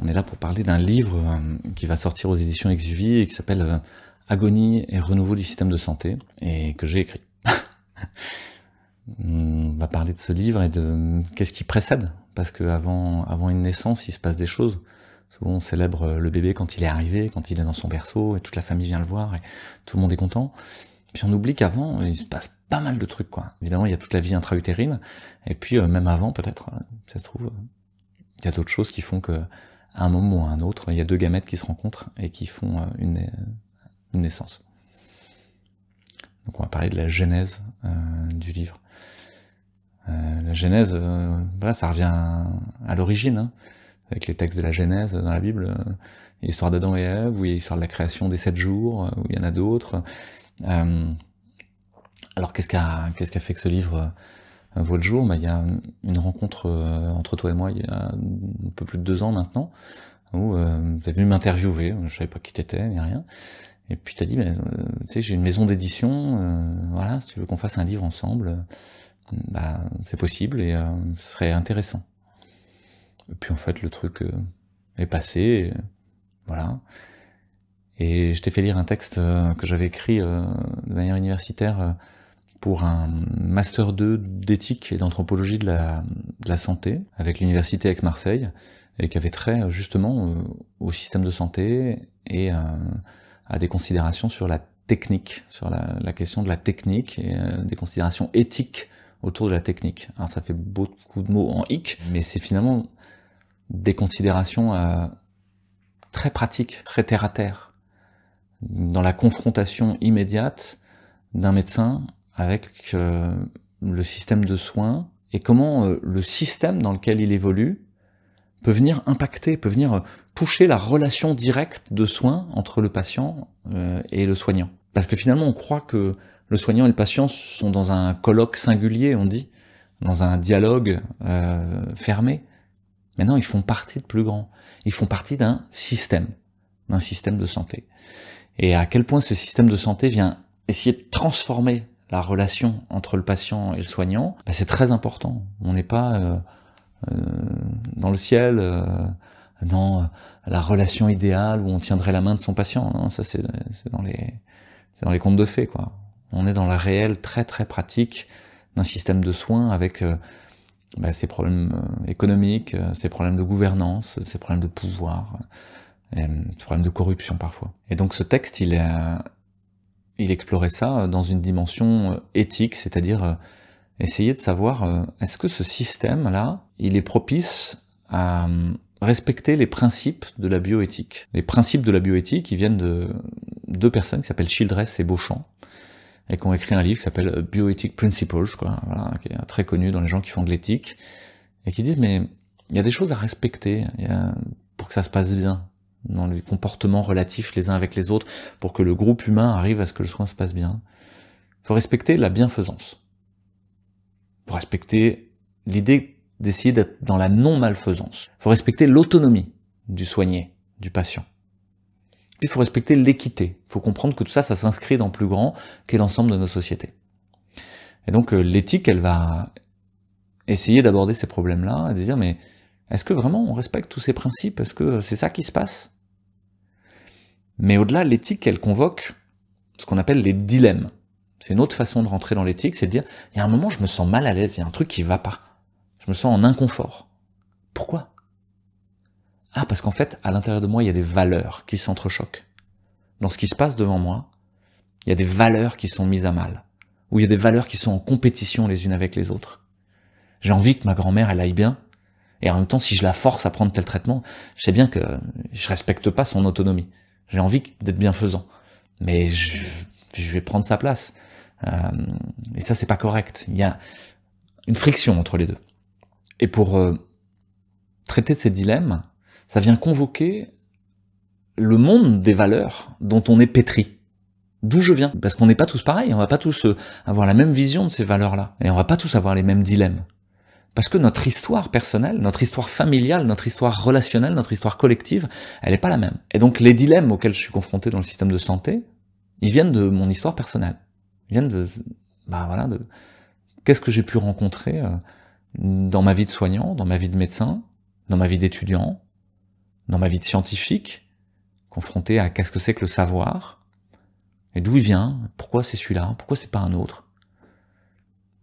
est là pour parler d'un livre qui va sortir aux éditions Exuvie et qui s'appelle Agonie et renouveau du système de santé, et que j'ai écrit. On va parler de ce livre et de qu'est-ce qui précède, parce que avant une naissance, il se passe des choses. Souvent, on célèbre le bébé quand il est arrivé, quand il est dans son berceau, et toute la famille vient le voir, et tout le monde est content. Puis on oublie qu'avant, il se passe pas mal de trucs, quoi. Évidemment, il y a toute la vie intra-utérine, et puis même avant, peut-être, ça se trouve, il y a d'autres choses qui font que, à un moment ou à un autre, il y a deux gamètes qui se rencontrent et qui font une naissance. Donc on va parler de la genèse du livre. La genèse, voilà, ça revient à l'origine, hein, avec les textes de la Genèse dans la Bible, l'histoire d'Adam et Ève, où il y a l'histoire de la création des 7 jours, où il y en a d'autres. Alors qu'est-ce qui a fait que ce livre voit le jour? Il y a une rencontre entre toi et moi il y a un peu plus de 2 ans maintenant, où t'es venu m'interviewer, je savais pas qui t'étais, ni rien. Et puis t'as dit, tu sais, j'ai une maison d'édition, voilà, si tu veux qu'on fasse un livre ensemble, c'est possible et ce serait intéressant. Et puis en fait, le truc est passé, et, voilà. Et je t'ai fait lire un texte que j'avais écrit de manière universitaire pour un Master 2 d'éthique et d'anthropologie de la santé avec l'université Aix-Marseille, et qui avait trait justement au système de santé et à des considérations sur la technique, sur la question de la technique, et des considérations éthiques autour de la technique. Alors ça fait beaucoup de mots en hic, mais c'est finalement des considérations très pratiques, très terre-à-terre, dans la confrontation immédiate d'un médecin avec le système de soins, et comment le système dans lequel il évolue peut venir impacter, peut venir toucher la relation directe de soins entre le patient et le soignant. Parce que finalement, on croit que le soignant et le patient sont dans un colloque singulier, on dit, dans un dialogue fermé. Mais non, ils font partie de plus grand. Ils font partie d'un système de santé. Et à quel point ce système de santé vient essayer de transformer la relation entre le patient et le soignant, c'est très important. On n'est pas dans le ciel, dans la relation idéale où on tiendrait la main de son patient. Non, ça c'est dans les contes de fées, quoi. On est dans la réelle très très pratique d'un système de soins avec ses problèmes économiques, ses problèmes de gouvernance, ses problèmes de pouvoir, ses problèmes de corruption parfois. Et donc ce texte, il explorait ça dans une dimension éthique, c'est-à-dire essayer de savoir est-ce que ce système-là, il est propice à respecter les principes de la bioéthique. Les principes de la bioéthique, ils viennent de 2 personnes qui s'appellent Childress et Beauchamp, et qui ont écrit un livre qui s'appelle Bioethic Principles, quoi, voilà, qui est très connu dans les gens qui font de l'éthique, et qui disent, mais il y a des choses à respecter pour que ça se passe bien, dans les comportements relatifs les uns avec les autres, pour que le groupe humain arrive à ce que le soin se passe bien. Il faut respecter la bienfaisance. Il faut respecter l'idée d'essayer d'être dans la non-malfaisance. Il faut respecter l'autonomie du soigné, du patient. Puis il faut respecter l'équité. Il faut comprendre que tout ça, ça s'inscrit dans le plus grand qu'est l'ensemble de notre société. Et donc l'éthique, elle va essayer d'aborder ces problèmes-là et de dire, mais est-ce que vraiment on respecte tous ces principes? Est-ce que c'est ça qui se passe? Mais au-delà, l'éthique, elle convoque ce qu'on appelle les dilemmes. C'est une autre façon de rentrer dans l'éthique, c'est de dire, il y a un moment, je me sens mal à l'aise, il y a un truc qui va pas. Je me sens en inconfort. Pourquoi? Ah, parce qu'en fait, à l'intérieur de moi, il y a des valeurs qui s'entrechoquent. Dans ce qui se passe devant moi, il y a des valeurs qui sont mises à mal. Ou il y a des valeurs qui sont en compétition les unes avec les autres. J'ai envie que ma grand-mère, elle aille bien. Et en même temps, si je la force à prendre tel traitement, je sais bien que je respecte pas son autonomie. J'ai envie d'être bienfaisant. Mais je vais prendre sa place. Et ça, c'est pas correct. Il y a une friction entre les deux. Et pour traiter de ces dilemmes, ça vient convoquer le monde des valeurs dont on est pétri. D'où je viens. Parce qu'on n'est pas tous pareils, on va pas tous avoir la même vision de ces valeurs-là. Et on va pas tous avoir les mêmes dilemmes. Parce que notre histoire personnelle, notre histoire familiale, notre histoire relationnelle, notre histoire collective, elle n'est pas la même. Et donc les dilemmes auxquels je suis confronté dans le système de santé, ils viennent de mon histoire personnelle. Ils viennent de qu'est-ce que j'ai pu rencontrer dans ma vie de soignant, dans ma vie de médecin, dans ma vie d'étudiant, dans ma vie de scientifique, confronté à qu'est-ce que c'est que le savoir, et d'où il vient, pourquoi c'est celui-là, pourquoi c'est pas un autre.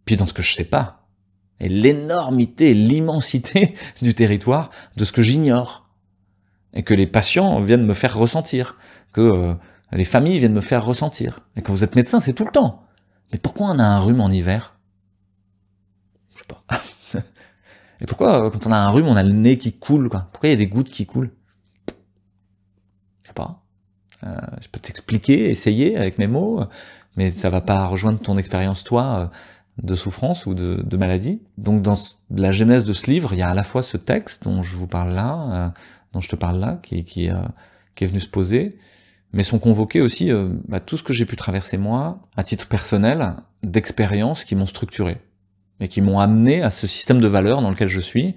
Puis dans ce que je sais pas, et l'énormité, l'immensité du territoire de ce que j'ignore, et que les patients viennent me faire ressentir, que les familles viennent me faire ressentir. Et quand vous êtes médecin, c'est tout le temps. Mais pourquoi on a un rhume en hiver? Je sais pas. Et pourquoi, quand on a un rhume, on a le nez qui coule, quoi? Pourquoi il y a des gouttes qui coulent? Je sais pas. Je peux t'expliquer, essayer avec mes mots, mais ça va pas rejoindre ton expérience, toi, de souffrance ou de maladie. Donc, dans la genèse de ce livre, il y a à la fois ce texte dont je vous parle là, dont je te parle là, qui est venu se poser, mais sont convoqués aussi tout ce que j'ai pu traverser moi, à titre personnel, d'expériences qui m'ont structuré, et qui m'ont amené à ce système de valeurs dans lequel je suis,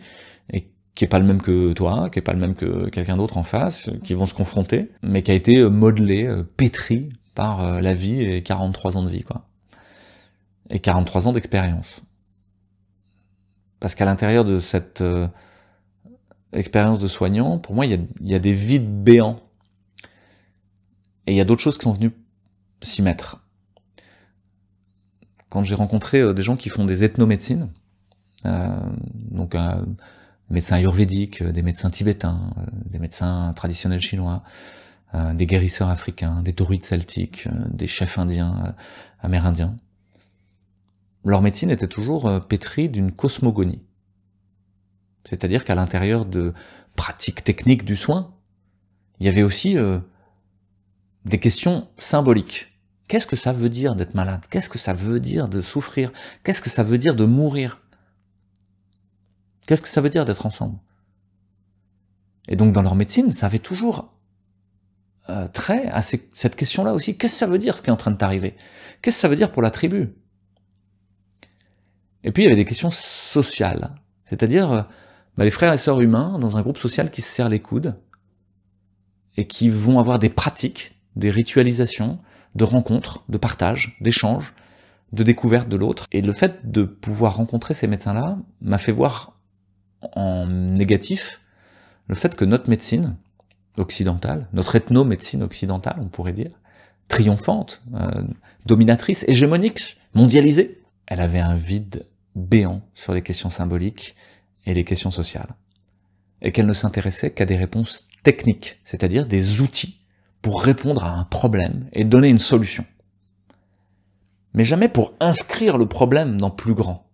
et qui est pas le même que toi, qui est pas le même que quelqu'un d'autre en face, qui vont se confronter, mais qui a été modelé, pétri par la vie et 43 ans de vie, quoi. Et 43 ans d'expérience. Parce qu'à l'intérieur de cette expérience de soignant, pour moi, il y a des vides béants. Et il y a d'autres choses qui sont venues s'y mettre. Quand j'ai rencontré des gens qui font des ethnomédecines, donc médecins ayurvédiques, des médecins tibétains, des médecins traditionnels chinois, des guérisseurs africains, des druides celtiques, des chefs indiens, amérindiens, leur médecine était toujours pétrie d'une cosmogonie. C'est-à-dire qu'à l'intérieur de pratiques techniques du soin, il y avait aussi des questions symboliques. Qu'est-ce que ça veut dire d'être malade? Qu'est-ce que ça veut dire de souffrir? Qu'est-ce que ça veut dire de mourir? Qu'est-ce que ça veut dire d'être ensemble? Et donc dans leur médecine, ça avait toujours trait à cette question-là aussi. Qu'est-ce que ça veut dire ce qui est en train de t'arriver? Qu'est-ce que ça veut dire pour la tribu? Et puis il y avait des questions sociales, c'est-à-dire les frères et sœurs humains dans un groupe social qui se serrent les coudes et qui vont avoir des pratiques, des ritualisations, de rencontres, de partage, d'échanges, de découverte de l'autre. Et le fait de pouvoir rencontrer ces médecins-là m'a fait voir en négatif le fait que notre médecine occidentale, notre ethno-médecine occidentale, on pourrait dire, triomphante, dominatrice, hégémonique, mondialisée, elle avait un vide béant sur les questions symboliques et les questions sociales. Et qu'elle ne s'intéressait qu'à des réponses techniques, c'est-à-dire des outils pour répondre à un problème et donner une solution. Mais jamais pour inscrire le problème dans plus grand,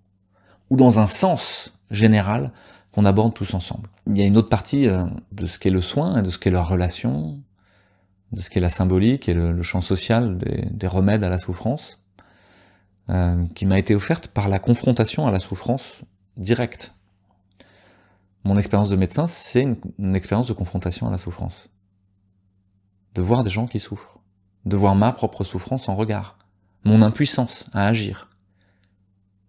ou dans un sens général qu'on aborde tous ensemble. Il y a une autre partie de ce qu'est le soin, et de ce qu'est leur relation, de ce qu'est la symbolique et le champ social des remèdes à la souffrance, qui m'a été offerte par la confrontation à la souffrance directe. Mon expérience de médecin, c'est une expérience de confrontation à la souffrance. De voir des gens qui souffrent, de voir ma propre souffrance en regard, mon impuissance à agir,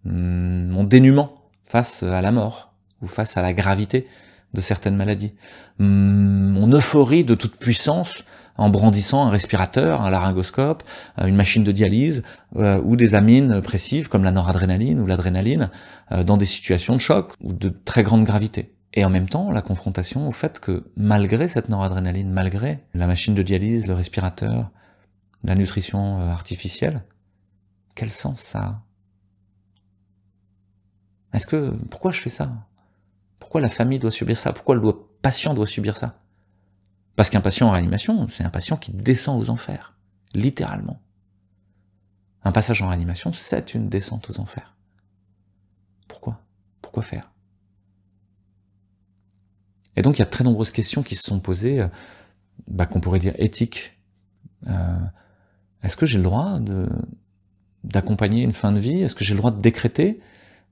mon dénuement face à la mort ou face à la gravité de certaines maladies, mon euphorie de toute puissance en brandissant un respirateur, un laryngoscope, une machine de dialyse ou des amines précises comme la noradrénaline ou l'adrénaline dans des situations de choc ou de très grande gravité. Et en même temps, la confrontation au fait que malgré cette noradrénaline, malgré la machine de dialyse, le respirateur, la nutrition artificielle, quel sens ça a? Pourquoi je fais ça? Pourquoi la famille doit subir ça? Pourquoi le patient doit subir ça? Parce qu'un patient en réanimation, c'est un patient qui descend aux enfers, littéralement. Un passage en réanimation, c'est une descente aux enfers. Pourquoi? Pourquoi faire? Et donc il y a de très nombreuses questions qui se sont posées, qu'on pourrait dire éthiques. Est-ce que j'ai le droit d'accompagner une fin de vie? Est-ce que j'ai le droit de décréter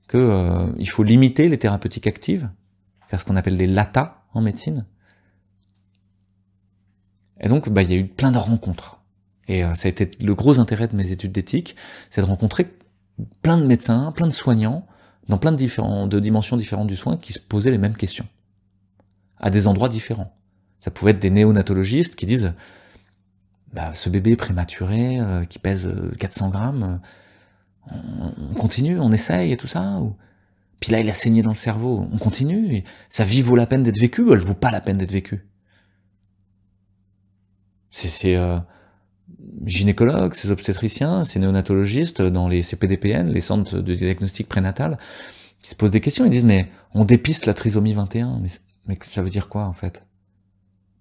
qu'il faut limiter les thérapeutiques actives, faire ce qu'on appelle des LATA en médecine? Et donc il y a eu plein de rencontres. Et ça a été le gros intérêt de mes études d'éthique, c'est de rencontrer plein de médecins, plein de soignants, dans plein de dimensions différentes du soin, qui se posaient les mêmes questions, à des endroits différents. Ça pouvait être des néonatologistes qui disent ce bébé prématuré qui pèse 400 grammes, on continue, on essaye et tout ça, puis là il a saigné dans le cerveau, on continue, sa vie vaut la peine d'être vécue ou elle vaut pas la peine d'être vécue? C'est gynécologues, c'est obstétriciens, c'est néonatologistes dans les CPDPN, les centres de diagnostic prénatal, qui se posent des questions. Ils disent, mais on dépiste la trisomie 21. Mais ça veut dire quoi, en fait?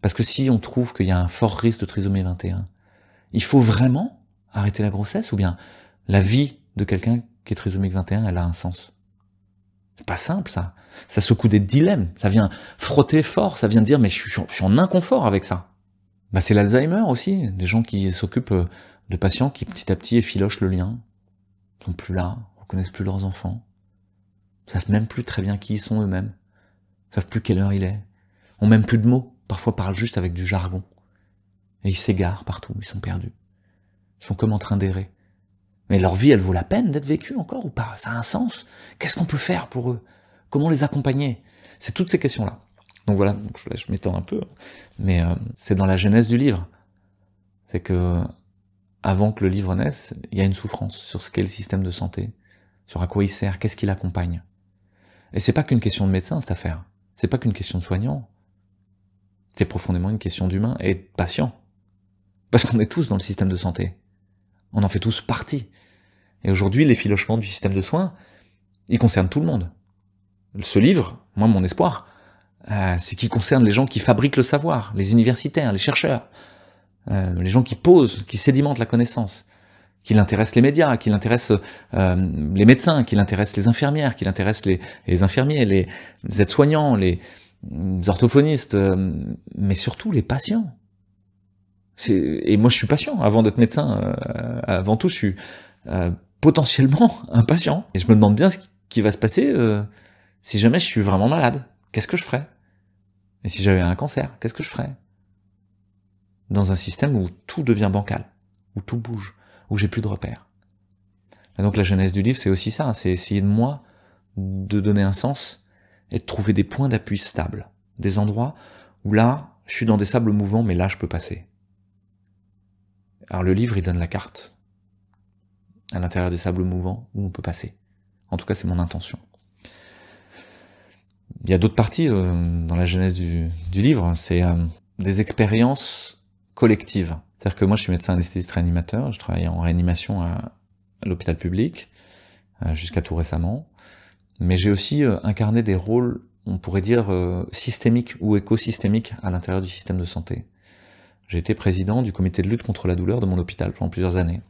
Parce que si on trouve qu'il y a un fort risque de trisomie 21, il faut vraiment arrêter la grossesse, ou bien la vie de quelqu'un qui est trisomique 21, elle a un sens? C'est pas simple, ça. Ça secoue des dilemmes. Ça vient frotter fort, ça vient dire, mais je suis en inconfort avec ça. Bah, c'est l'Alzheimer aussi, des gens qui s'occupent de patients qui petit à petit effilochent le lien, sont plus là, reconnaissent plus leurs enfants, savent même plus très bien qui ils sont eux-mêmes, savent plus quelle heure il est, ont même plus de mots, parfois parlent juste avec du jargon. Et ils s'égarent partout, ils sont perdus. Ils sont comme en train d'errer. Mais leur vie, elle vaut la peine d'être vécue encore ou pas? Ça a un sens? Qu'est-ce qu'on peut faire pour eux? Comment les accompagner? C'est toutes ces questions-là. Donc voilà, je m'étends un peu, mais c'est dans la genèse du livre. C'est que, avant que le livre naisse, il y a une souffrance sur ce qu'est le système de santé, sur à quoi il sert, qu'est-ce qui l'accompagne. Et c'est pas qu'une question de médecin, cette affaire. C'est pas qu'une question de soignant. C'est profondément une question d'humain et de patient. Parce qu'on est tous dans le système de santé. On en fait tous partie. Et aujourd'hui, l'effilochement du système de soins, il concerne tout le monde. Ce livre, moi, mon espoir, c'est qu'il concerne les gens qui fabriquent le savoir, les universitaires, les chercheurs, les gens qui posent, qui sédimentent la connaissance, qui l'intéressent les médias, qui l'intéressent les médecins, qui l'intéressent les infirmières, qui l'intéressent les infirmiers, les aides-soignants, les orthophonistes, mais surtout les patients. Et moi je suis patient, avant d'être médecin, avant tout je suis potentiellement un patient. Et je me demande bien ce qui va se passer si jamais je suis vraiment malade. Qu'est-ce que je ferais? Et si j'avais un cancer, qu'est-ce que je ferais? Dans un système où tout devient bancal, où tout bouge, où j'ai plus de repères. Et donc la genèse du livre, c'est aussi ça, c'est essayer de moi de donner un sens et de trouver des points d'appui stables, des endroits où là, je suis dans des sables mouvants, mais là, je peux passer. Alors le livre, il donne la carte à l'intérieur des sables mouvants où on peut passer. En tout cas, c'est mon intention. Il y a d'autres parties dans la genèse du livre, c'est des expériences collectives. C'est-à-dire que moi, je suis médecin anesthésiste réanimateur, je travaille en réanimation à l'hôpital public, jusqu'à tout récemment, mais j'ai aussi incarné des rôles, on pourrait dire, systémiques ou écosystémiques à l'intérieur du système de santé. J'ai été président du comité de lutte contre la douleur de mon hôpital pendant plusieurs années.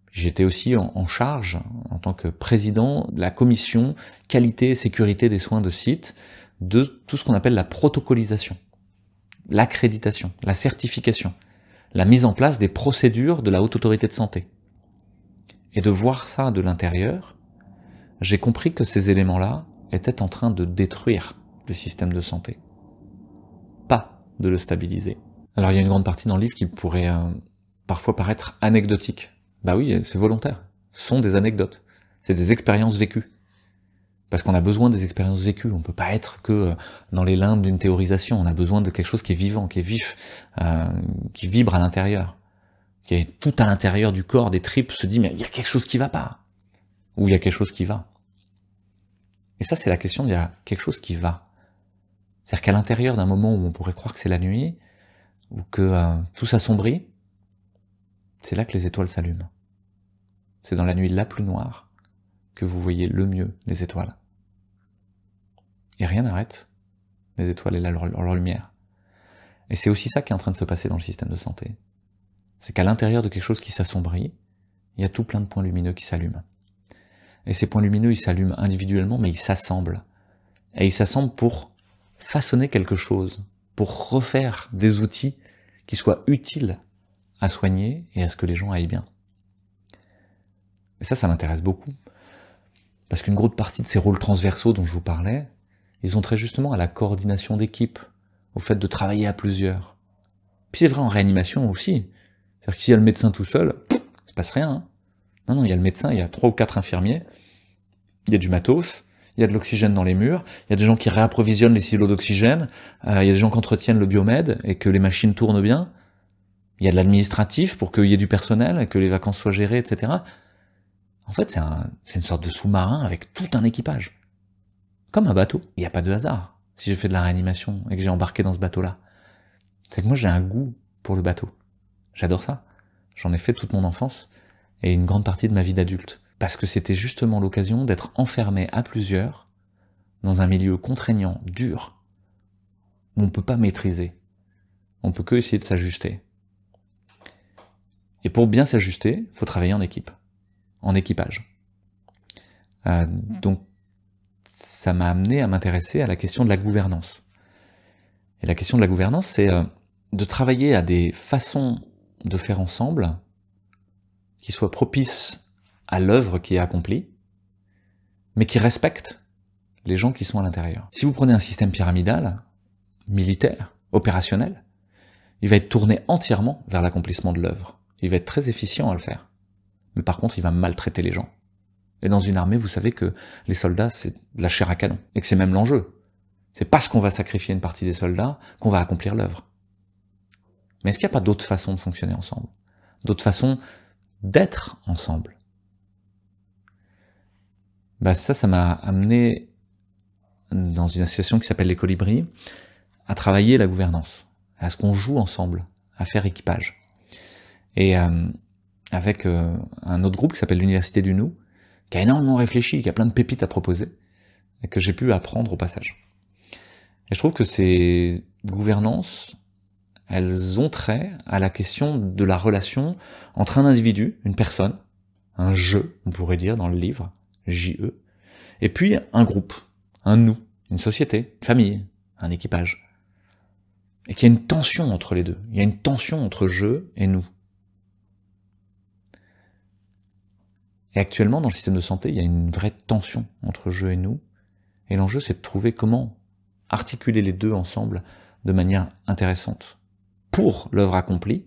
J'étais aussi en charge, en tant que président, de la commission qualité et sécurité des soins de site, de tout ce qu'on appelle la protocolisation, l'accréditation, la certification, la mise en place des procédures de la Haute Autorité de Santé. Et de voir ça de l'intérieur, j'ai compris que ces éléments-là étaient en train de détruire le système de santé, pas de le stabiliser. Alors il y a une grande partie dans le livre qui pourrait parfois paraître anecdotique. Bah oui, c'est volontaire. Ce sont des anecdotes. C'est des expériences vécues. Parce qu'on a besoin des expériences vécues. On peut pas être que dans les limbes d'une théorisation. On a besoin de quelque chose qui est vivant, qui est vif, qui vibre à l'intérieur, qui est tout à l'intérieur du corps, des tripes, se dit mais il y a quelque chose qui va pas. Ou il y a quelque chose qui va. Et ça, c'est la question, il y a quelque chose qui va. C'est-à-dire qu'à l'intérieur d'un moment où on pourrait croire que c'est la nuit, ou que tout s'assombrit, c'est là que les étoiles s'allument. C'est dans la nuit la plus noire que vous voyez le mieux les étoiles. Et rien n'arrête les étoiles et leur lumière. Et c'est aussi ça qui est en train de se passer dans le système de santé. C'est qu'à l'intérieur de quelque chose qui s'assombrit, il y a tout plein de points lumineux qui s'allument. Et ces points lumineux, ils s'allument individuellement, mais ils s'assemblent. Et ils s'assemblent pour façonner quelque chose, pour refaire des outils qui soient utiles à soigner et à ce que les gens aillent bien. Et ça m'intéresse beaucoup. Parce qu'une grosse partie de ces rôles transversaux dont je vous parlais, ils ont trait justement à la coordination d'équipe, au fait de travailler à plusieurs. Puis c'est vrai en réanimation aussi. C'est-à-dire que s'il y a le médecin tout seul, il se passe rien. Hein. Non, il y a le médecin, il y a 3 ou 4 infirmiers, il y a du matos, il y a de l'oxygène dans les murs, il y a des gens qui réapprovisionnent les silos d'oxygène, il y a des gens qui entretiennent le biomède et que les machines tournent bien, il y a de l'administratif pour qu'il y ait du personnel et que les vacances soient gérées, etc. En fait, c'est une sorte de sous-marin avec tout un équipage. Comme un bateau. Il n'y a pas de hasard si j'ai fait de la réanimation et que j'ai embarqué dans ce bateau-là. C'est que moi, j'ai un goût pour le bateau. J'adore ça. J'en ai fait toute mon enfance et une grande partie de ma vie d'adulte. Parce que c'était justement l'occasion d'être enfermé à plusieurs dans un milieu contraignant, dur, où on ne peut pas maîtriser. On peut que essayer de s'ajuster. Et pour bien s'ajuster, il faut travailler en équipe, en équipage. Donc, ça m'a amené à m'intéresser à la question de la gouvernance. Et la question de la gouvernance, c'est de travailler à des façons de faire ensemble qui soient propices à l'œuvre qui est accomplie, mais qui respectent les gens qui sont à l'intérieur. Si vous prenez un système pyramidal, militaire, opérationnel, il va être tourné entièrement vers l'accomplissement de l'œuvre. Il va être très efficient à le faire. Mais par contre, il va maltraiter les gens. Et dans une armée, vous savez que les soldats, c'est de la chair à canon. Et que c'est même l'enjeu. C'est parce qu'on va sacrifier une partie des soldats qu'on va accomplir l'œuvre. Mais est-ce qu'il n'y a pas d'autres façons de fonctionner ensemble? D'autres façons d'être ensemble? Ça m'a amené dans une association qui s'appelle les Colibris à travailler la gouvernance, à ce qu'on joue ensemble, à faire équipage. Et avec un autre groupe qui s'appelle l'Université du Nou, qui a énormément réfléchi, qui a plein de pépites à proposer, et que j'ai pu apprendre au passage. Et je trouve que ces gouvernances, elles ont trait à la question de la relation entre un individu, une personne, un je, on pourrait dire dans le livre, J-E, et puis un groupe, un nous, une société, une famille, un équipage. Et qu'il y a une tension entre les deux. Il y a une tension entre je et nous. Et actuellement, dans le système de santé, il y a une vraie tension entre je et nous. Et l'enjeu, c'est de trouver comment articuler les deux ensemble de manière intéressante. Pour l'œuvre accomplie,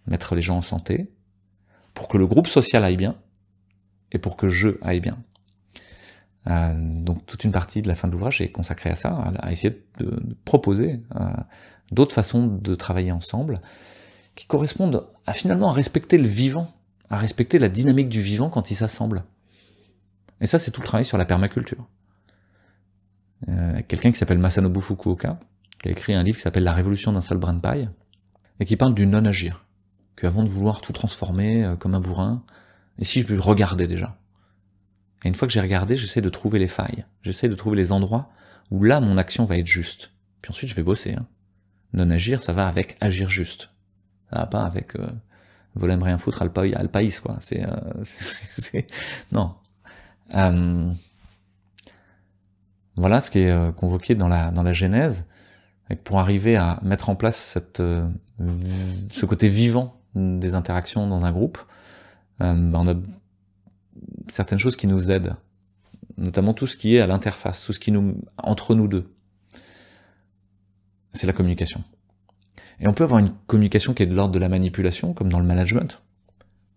mettre les gens en santé, pour que le groupe social aille bien, et pour que je aille bien. Donc toute une partie de la fin de l'ouvrage est consacrée à ça, à essayer de proposer d'autres façons de travailler ensemble, qui correspondent finalement à respecter le vivant, à respecter la dynamique du vivant quand il s'assemble. Et ça, c'est tout le travail sur la permaculture. Quelqu'un qui s'appelle Masanobu Fukuoka, qui a écrit un livre qui s'appelle La révolution d'un seul brin de paille, et qui parle du non-agir, qu'avant de vouloir tout transformer comme un bourrin, et si je regardais déjà. Et une fois que j'ai regardé, j'essaie de trouver les failles, j'essaie de trouver les endroits où là, mon action va être juste. Puis ensuite, je vais bosser. Non-agir, ça va avec agir juste. Ça va pas avec voler rien foutre al país, quoi. Non. Voilà ce qui est convoqué dans la Genèse, et pour arriver à mettre en place ce côté vivant des interactions dans un groupe, on a certaines choses qui nous aident, notamment tout ce qui est à l'interface, tout ce qui entre nous deux. C'est la communication. Et on peut avoir une communication qui est de l'ordre de la manipulation, comme dans le management,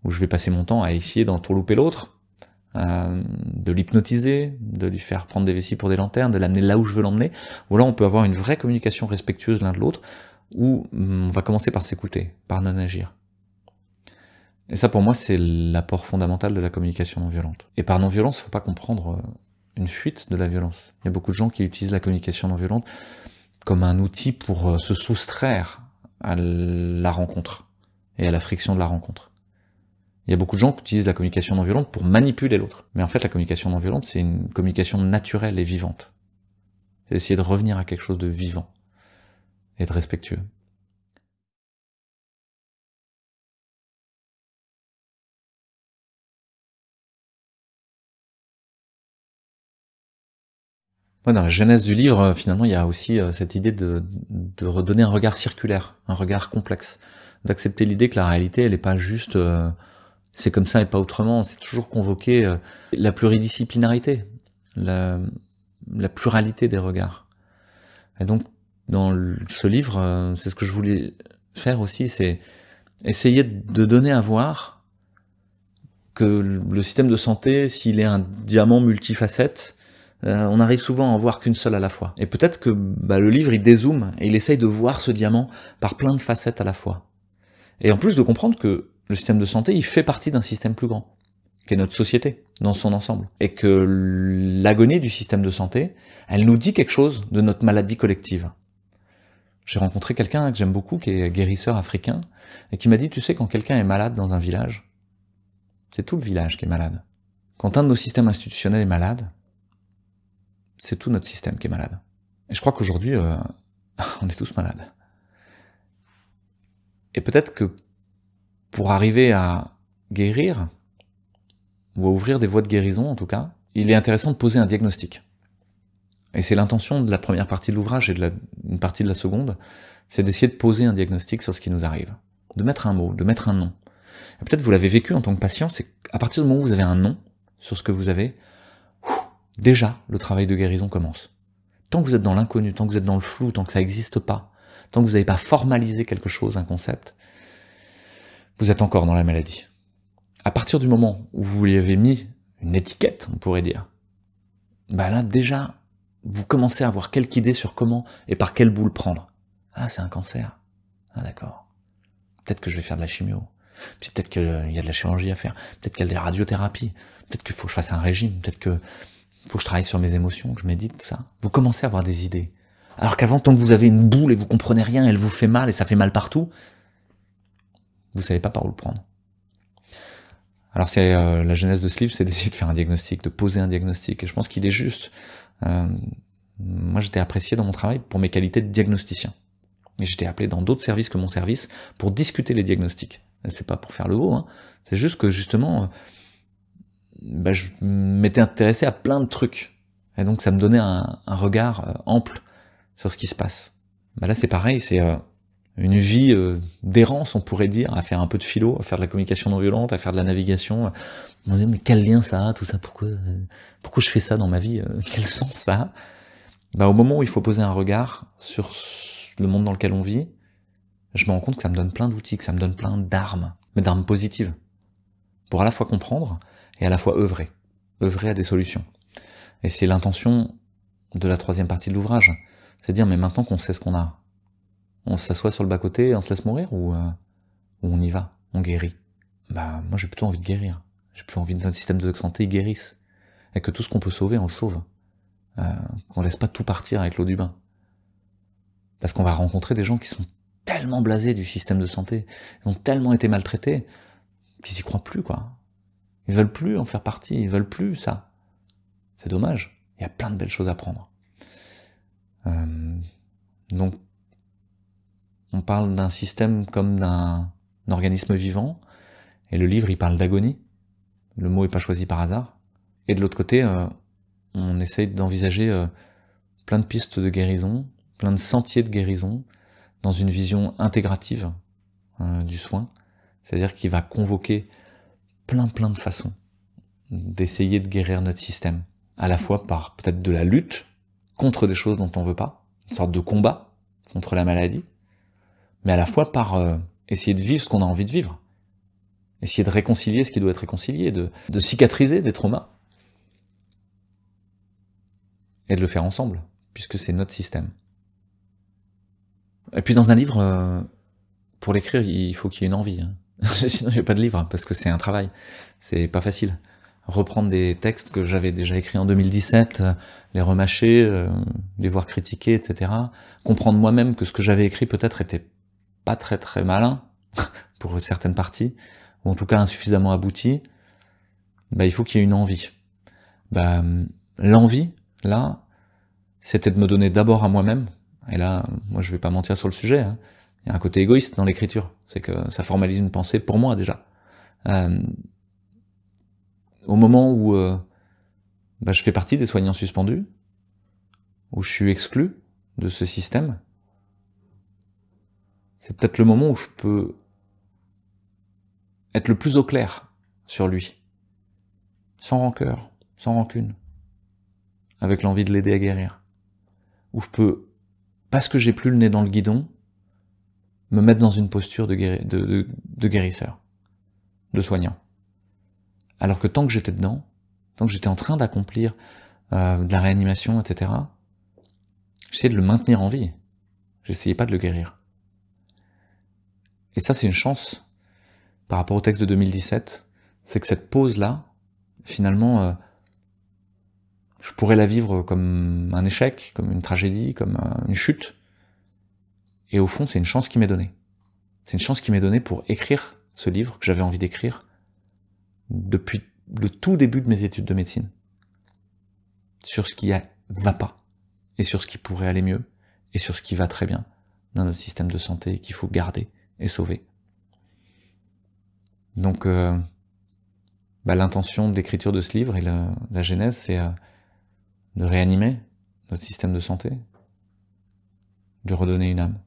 où je vais passer mon temps à essayer d'entourlouper l'autre, de l'hypnotiser, de lui faire prendre des vessies pour des lanternes, de l'amener là où je veux l'emmener. Ou là, on peut avoir une vraie communication respectueuse l'un de l'autre, où on va commencer par s'écouter, par non-agir. Et ça, pour moi, c'est l'apport fondamental de la communication non violente. Et par non-violence, il ne faut pas comprendre une fuite de la violence. Il y a beaucoup de gens qui utilisent la communication non violente comme un outil pour se soustraire à la rencontre et à la friction de la rencontre. Il y a beaucoup de gens qui utilisent la communication non violente pour manipuler l'autre. Mais en fait, la communication non violente, c'est une communication naturelle et vivante. C'est essayer de revenir à quelque chose de vivant et de respectueux. Ouais, dans la genèse du livre, finalement, il y a aussi cette idée de redonner un regard circulaire, un regard complexe, d'accepter l'idée que la réalité, elle n'est pas juste c'est comme ça et pas autrement, c'est toujours convoquer la pluridisciplinarité, la pluralité des regards. Et donc, dans ce livre, c'est ce que je voulais faire aussi, c'est essayer de donner à voir que le système de santé, s'il est un diamant multifacette, on arrive souvent à en voir qu'une seule à la fois. Et peut-être que le livre, il dézoome et il essaye de voir ce diamant par plein de facettes à la fois. Et en plus de comprendre que le système de santé, il fait partie d'un système plus grand, qui est notre société, dans son ensemble. Et que l'agonie du système de santé, elle nous dit quelque chose de notre maladie collective. j'ai rencontré quelqu'un que j'aime beaucoup, qui est guérisseur africain, et qui m'a dit, tu sais, quand quelqu'un est malade dans un village, c'est tout le village qui est malade. Quand un de nos systèmes institutionnels est malade, c'est tout notre système qui est malade. Et je crois qu'aujourd'hui, on est tous malades. Et peut-être que pour arriver à guérir, ou à ouvrir des voies de guérison en tout cas, il est intéressant de poser un diagnostic. Et c'est l'intention de la première partie de l'ouvrage et de une partie de la seconde, c'est d'essayer de poser un diagnostic sur ce qui nous arrive. De mettre un mot, de mettre un nom. Et peut-être vous l'avez vécu en tant que patient, c'est qu'à partir du moment où vous avez un nom sur ce que vous avez, déjà le travail de guérison commence. Tant que vous êtes dans l'inconnu, tant que vous êtes dans le flou, tant que ça n'existe pas, tant que vous n'avez pas formalisé quelque chose, un concept, vous êtes encore dans la maladie. À partir du moment où vous lui avez mis une étiquette, on pourrait dire, bah là déjà, vous commencez à avoir quelques idées sur comment et par quel bout le prendre. Ah, c'est un cancer. Ah d'accord. Peut-être que je vais faire de la chimio. Puis peut-être qu'il y a de la chirurgie à faire. Peut-être qu'il y a de la radiothérapie. Peut-être qu'il faut que je fasse un régime. Peut-être que faut que je travaille sur mes émotions, que je médite, tout ça. Vous commencez à avoir des idées. Alors qu'avant, tant que vous avez une boule et vous comprenez rien, elle vous fait mal et ça fait mal partout, vous savez pas par où le prendre. Alors c'est la genèse de ce livre, c'est d'essayer de faire un diagnostic, de poser un diagnostic. Et je pense qu'il est juste. Moi, j'étais apprécié dans mon travail pour mes qualités de diagnosticien. Et j'étais appelé dans d'autres services que mon service pour discuter les diagnostics. Et c'est pas pour faire le haut, hein. C'est juste que justement, je m'étais intéressé à plein de trucs. Et donc ça me donnait un regard ample sur ce qui se passe. Là c'est pareil, c'est une vie d'errance, on pourrait dire, à faire un peu de philo, à faire de la communication non violente, à faire de la navigation. On se dit, mais quel lien ça a, tout ça, pourquoi je fais ça dans ma vie, quel sens ça a? Au moment où il faut poser un regard sur le monde dans lequel on vit, je me rends compte que ça me donne plein d'outils, que ça me donne plein d'armes, mais d'armes positives, pour à la fois comprendre et à la fois œuvrer à des solutions. Et c'est l'intention de la troisième partie de l'ouvrage, c'est de dire, mais maintenant qu'on sait ce qu'on a, on s'assoit sur le bas-côté et on se laisse mourir, ou on y va, on guérit. Moi j'ai plutôt envie de guérir, j'ai plutôt envie que notre système de santé guérisse, et que tout ce qu'on peut sauver, on le sauve, qu'on laisse pas tout partir avec l'eau du bain. Parce qu'on va rencontrer des gens qui sont tellement blasés du système de santé, ils ont tellement été maltraités, qu'ils y croient plus, quoi. Ils veulent plus en faire partie, ils veulent plus ça. C'est dommage, il y a plein de belles choses à prendre. Donc, on parle d'un système comme d'un organisme vivant, et le livre, il parle d'agonie. Le mot est pas choisi par hasard. Et de l'autre côté, on essaye d'envisager plein de pistes de guérison, plein de sentiers de guérison, dans une vision intégrative du soin, c'est-à-dire qu'il va convoquer plein de façons d'essayer de guérir notre système, à la fois par peut-être de la lutte contre des choses dont on veut pas, une sorte de combat contre la maladie, mais à la fois par essayer de vivre ce qu'on a envie de vivre, essayer de réconcilier ce qui doit être réconcilié, de cicatriser des traumas, et de le faire ensemble, puisque c'est notre système. Et puis dans un livre, pour l'écrire, il faut qu'il y ait une envie. Hein. Sinon, il n'y a pas de livre, parce que c'est un travail. C'est pas facile. Reprendre des textes que j'avais déjà écrits en 2017, les remâcher, les voir critiquer, etc. Comprendre moi-même que ce que j'avais écrit peut-être était pas très malin, pour certaines parties, ou en tout cas insuffisamment abouti. Il faut qu'il y ait une envie. L'envie, là, c'était de me donner d'abord à moi-même. Et là, moi je vais pas mentir sur le sujet, hein. Il y a un côté égoïste dans l'écriture, c'est que ça formalise une pensée pour moi déjà. Au moment où je fais partie des soignants suspendus, où je suis exclu de ce système, c'est peut-être le moment où je peux être le plus au clair sur lui, sans rancœur, sans rancune, avec l'envie de l'aider à guérir. Où je peux, parce que j'ai plus le nez dans le guidon, me mettre dans une posture de guérisseur, de soignant. Alors que tant que j'étais dedans, tant que j'étais en train d'accomplir de la réanimation, etc., j'essayais de le maintenir en vie. J'essayais pas de le guérir. Et ça, c'est une chance par rapport au texte de 2017, c'est que cette pause-là, finalement, je pourrais la vivre comme un échec, comme une tragédie, comme une chute. Et au fond, c'est une chance qui m'est donnée. C'est une chance qui m'est donnée pour écrire ce livre que j'avais envie d'écrire depuis le tout début de mes études de médecine. Sur ce qui va pas, et sur ce qui pourrait aller mieux, et sur ce qui va très bien dans notre système de santé et qu'il faut garder et sauver. Donc, l'intention d'écriture de ce livre et la genèse, c'est de réanimer notre système de santé, de redonner une âme.